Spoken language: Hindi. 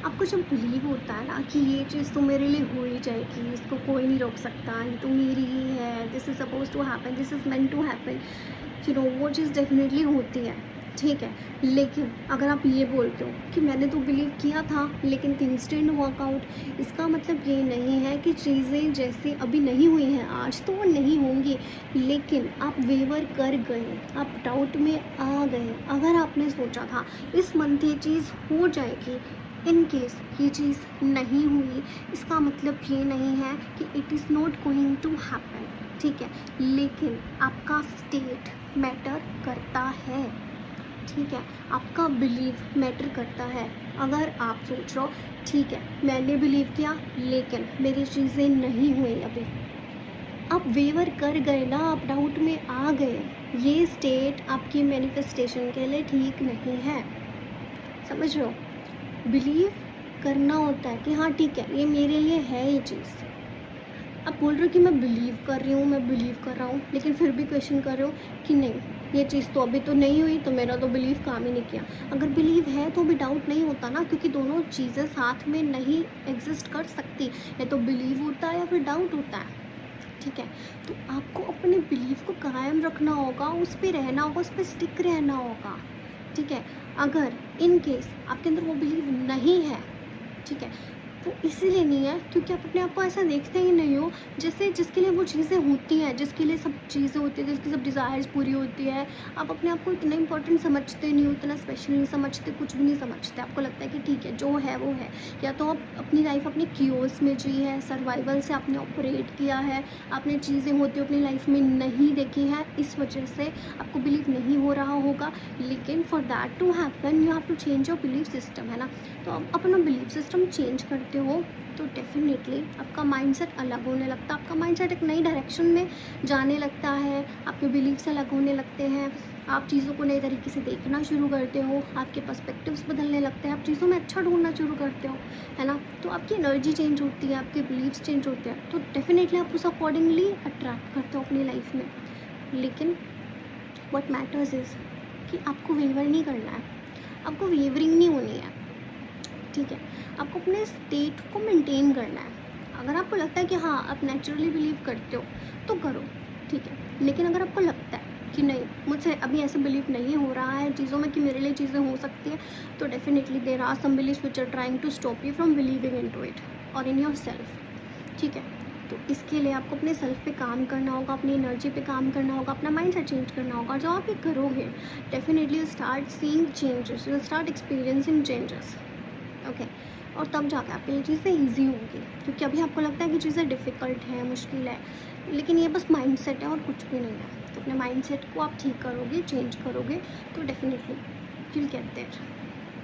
आपको जब बिलीव होता है ना कि ये चीज़ तो मेरे लिए हो ही जाएगी, इसको कोई नहीं रोक सकता, ये तो मेरी ही है, this is suppose to happen, this is meant to happen, you know वो चीज़ डेफिनेटली होती है, ठीक है। लेकिन अगर आप ये बोलते हो कि मैंने तो बिलीव किया था लेकिन थिंग्स डिडंट वर्क आउट, इसका मतलब ये नहीं है कि चीज़ें जैसे अभी नहीं हुई हैं आज तो वो नहीं होंगी, लेकिन आप वेवर कर गए, आप डाउट में आ गए। अगर आपने सोचा था इस मंथ ये चीज़ हो जाएगी, इन केस ये चीज़ नहीं हुई, इसका मतलब ये नहीं है कि it is not going to happen, ठीक है। लेकिन आपका स्टेट मैटर करता है, ठीक है। आपका बिलीव मैटर करता है। अगर आप सोच रहे हो ठीक है मैंने बिलीव किया लेकिन मेरी चीज़ें नहीं हुई अभी, आप वेवर कर गए ना, आप डाउट में आ गए, ये स्टेट आपकी मैनिफेस्टेशन के लिए ठीक नहीं है, समझ रहे हो। बिलीव करना होता है कि हाँ ठीक है ये मेरे लिए है ये चीज़। आप बोल रहे हो कि मैं बिलीव कर रही हूँ, मैं बिलीव कर रहा हूँ, लेकिन फिर भी क्वेश्चन कर रहे हो कि नहीं ये चीज़ तो अभी तो नहीं हुई, तो मेरा तो बिलीव काम ही नहीं किया। अगर बिलीव है तो भी डाउट नहीं होता ना, क्योंकि दोनों चीज़ें साथ में नहीं एग्जिस्ट कर सकती, या तो बिलीव होता है या फिर डाउट होता है, ठीक है। तो आपको अपने बिलीव को कायम रखना होगा, उस पर रहना होगा, उस पर स्टिक रहना होगा, ठीक है। अगर इन केस आपके अंदर वो बिलीव नहीं है, ठीक है, वो इसीलिए नहीं है क्योंकि आप अपने आप को ऐसा देखते ही नहीं हो जैसे जिसके लिए वो चीज़ें होती हैं, जिसके लिए सब चीज़ें होती हैं, जिसकी सब डिज़ायर्स पूरी होती है। आप अपने आप को इतना इंपॉर्टेंट समझते नहीं हो, इतना स्पेशल नहीं समझते, कुछ भी नहीं समझते। आपको लगता है कि ठीक है जो है वो है, या तो आप अपनी लाइफ अपनी क्योस में जी है, सर्वाइवल से आपने ऑपरेट किया है, आपने चीज़ें होती अपनी लाइफ में नहीं देखी हैं, इस वजह से आपको बिलीव नहीं हो रहा होगा। लेकिन for that to happen you have to change your believe system, है ना। तो आप अपना बिलीव सिस्टम चेंज करते हो तो डेफिनेटली आपका माइंडसेट अलग होने लगता है, आपका माइंडसेट एक नई डायरेक्शन में जाने लगता है, आपके बिलीव्स अलग होने लगते हैं, आप चीज़ों को नए तरीके से देखना शुरू करते हो, आपके पर्सपेक्टिव्स बदलने लगते हैं, आप चीज़ों में अच्छा ढूंढना शुरू करते हो, है ना। तो आपकी एनर्जी चेंज होती है, आपके बिलीव्स चेंज होते हैं, तो डेफिनेटली आप उस अकॉर्डिंगली अट्रैक्ट करते हो अपनी लाइफ में। लेकिन व्हाट मैटर्स इज़ कि आपको वेवर नहीं करना है, आपको वेवरिंग नहीं होनी है, ठीक है। आपको अपने स्टेट को मेंटेन करना है। अगर आपको लगता है कि हाँ आप नेचुरली बिलीव करते हो तो करो, ठीक है। लेकिन अगर आपको लगता है कि नहीं मुझसे अभी ऐसे बिलीव नहीं हो रहा है चीज़ों में कि मेरे लिए चीज़ें हो सकती हैं, तो definitely there are some beliefs which are trying to stop you from believing into it और इन योर सेल्फ, ठीक है। तो इसके लिए आपको अपने सेल्फ पे काम करना होगा, अपनी एनर्जी पे काम करना होगा, अपना माइंडसेट चेंज करना होगा। जब आप ये करोगे definitely you start seeing changes, you start experiencing changes, okay. और तब जाकर आपके लिए चीज़ें ईजी होंगी, क्योंकि अभी आपको लगता है कि चीज़ें डिफ़िकल्ट हैं, मुश्किल है, लेकिन ये बस माइंडसेट है और कुछ भी नहीं है। तो अपने माइंडसेट को आप ठीक करोगे, चेंज करोगे, तो definitely you will get there.